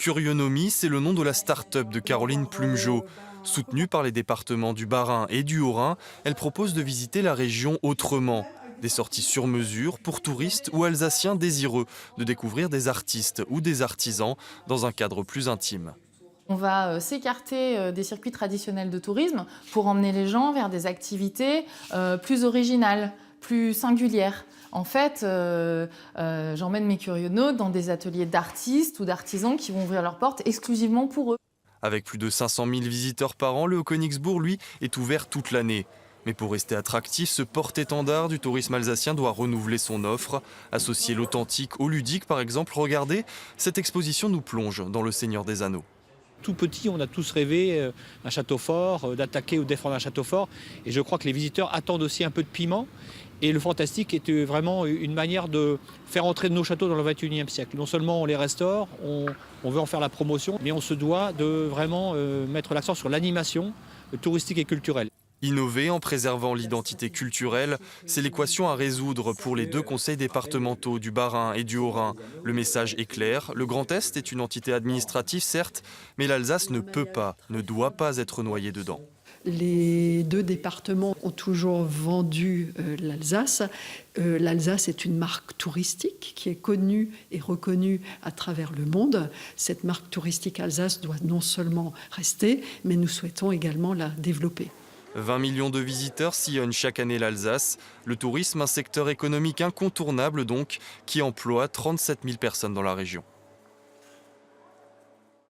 Curionomie, c'est le nom de la start-up de Caroline Plumegeot. Soutenue par les départements du Bas-Rhin et du Haut-Rhin, elle propose de visiter la région autrement. Des sorties sur mesure pour touristes ou alsaciens désireux de découvrir des artistes ou des artisans dans un cadre plus intime. On va s'écarter des circuits traditionnels de tourisme pour emmener les gens vers des activités plus originales, plus singulières. En fait, j'emmène mes curionautes dans des ateliers d'artistes ou d'artisans qui vont ouvrir leurs portes exclusivement pour eux. Avec plus de 500 000 visiteurs par an, le Haut-Königsbourg, lui, est ouvert toute l'année. Mais pour rester attractif, ce porte-étendard du tourisme alsacien doit renouveler son offre. Associer l'authentique au ludique, par exemple, regardez, cette exposition nous plonge dans le Seigneur des Anneaux. Tout petit, on a tous rêvé d'un château fort, d'attaquer ou de défendre un château fort. Et je crois que les visiteurs attendent aussi un peu de piment. Et le fantastique est vraiment une manière de faire entrer nos châteaux dans le XXIe siècle. Non seulement on les restaure, on veut en faire la promotion, mais on se doit de vraiment mettre l'accent sur l'animation touristique et culturelle. Innover en préservant l'identité culturelle, c'est l'équation à résoudre pour les deux conseils départementaux du Bas-Rhin et du Haut-Rhin. Le message est clair, le Grand Est est une entité administrative certes, mais l'Alsace ne peut pas, ne doit pas être noyée dedans. Les deux départements ont toujours vendu l'Alsace. L'Alsace est une marque touristique qui est connue et reconnue à travers le monde. Cette marque touristique Alsace doit non seulement rester, mais nous souhaitons également la développer. 20 millions de visiteurs sillonnent chaque année l'Alsace. Le tourisme, un secteur économique incontournable donc, qui emploie 37 000 personnes dans la région.